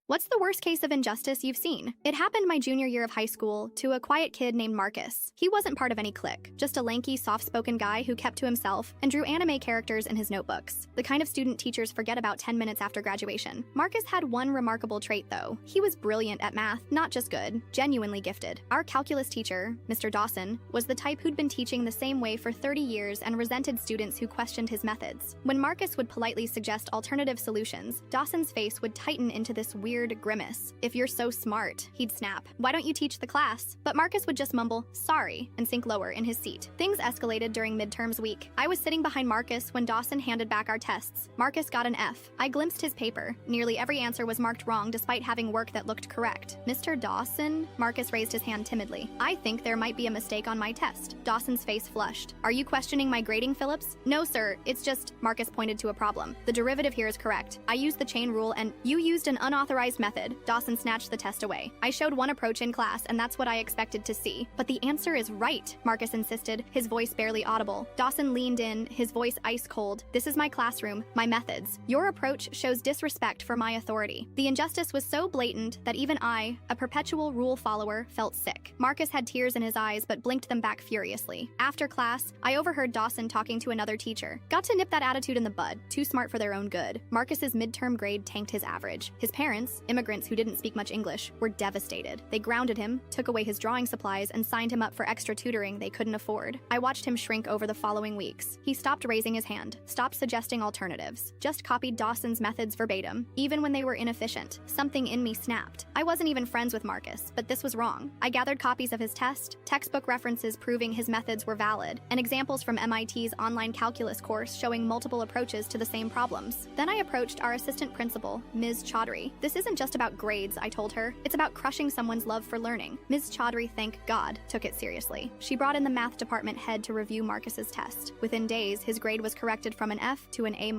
What's the worst case of injustice you've seen? It happened my junior year of high school to a quiet kid named Marcus. He wasn't part of any clique, just a lanky, soft-spoken guy who kept to himself and drew anime characters in his notebooks, the kind of student teachers forget about 10 minutes after graduation. Marcus had one remarkable trait, though. He was brilliant at math, not just good, genuinely gifted. Our calculus teacher, Mr. Dawson, was the type who'd been teaching the same way for 30 years and resented students who questioned his methods. When Marcus would politely suggest alternative solutions, Dawson's face would tighten into this weird grimace. "If you're so smart," he'd snap, "why don't you teach the class?" But Marcus would just mumble, "Sorry," and sink lower in his seat. Things escalated during midterms week. I was sitting behind Marcus when Dawson handed back our tests. Marcus got an F. I glimpsed his paper. Nearly every answer was marked wrong despite having work that looked correct. "Mr. Dawson?" Marcus raised his hand timidly. "I think there might be a mistake on my test." Dawson's face flushed. "Are you questioning my grading, Phillips?" "No, sir, it's just," Marcus pointed to a problem. "The derivative here is correct. I used the chain rule and you used an unauthorized method." Dawson snatched the test away. "I showed one approach in class and that's what I expected to see." "But the answer is right," Marcus insisted, his voice barely audible. Dawson leaned in, his voice ice cold. "This is my classroom, my methods. Your approach shows disrespect for my authority." The injustice was so blatant that even I, a perpetual rule follower, felt sick. Marcus had tears in his eyes but blinked them back furiously. After class, I overheard Dawson talking to another teacher. "Got to nip that attitude in the bud. Too smart for their own good." Marcus's midterm grade tanked his average. His parents, immigrants who didn't speak much English, were devastated. They grounded him, took away his drawing supplies, and signed him up for extra tutoring they couldn't afford. I watched him shrink over the following weeks. He stopped raising his hand, stopped suggesting alternatives, just copied Dawson's methods verbatim, even when they were inefficient. Something in me snapped. I wasn't even friends with Marcus, but this was wrong. I gathered copies of his test, textbook references proving his methods were valid, and examples from MIT's online calculus course showing multiple approaches to the same problems. Then I approached our assistant principal, Ms. Chaudhry. "This isn't just about grades," I told her. "It's about crushing someone's love for learning." Ms. Chaudhry, thank God, took it seriously. She brought in the math department head to review Marcus's test. Within days, his grade was corrected from an F to an A-.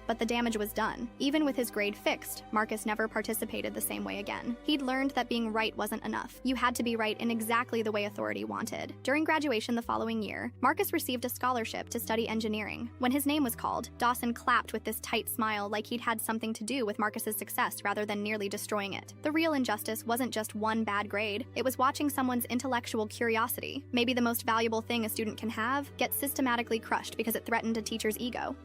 But the damage was done. Even with his grade fixed, Marcus never participated the same way again. He'd learned that being right wasn't enough. You had to be right in exactly the way authority wanted. During graduation the following year, Marcus received a scholarship to study engineering. When his name was called, Dawson clapped with this tight smile like he'd had something to do with Marcus's success rather than nearly destroying it. The real injustice wasn't just one bad grade, it was watching someone's intellectual curiosity, maybe the most valuable thing a student can have, get systematically crushed because it threatened a teacher's ego.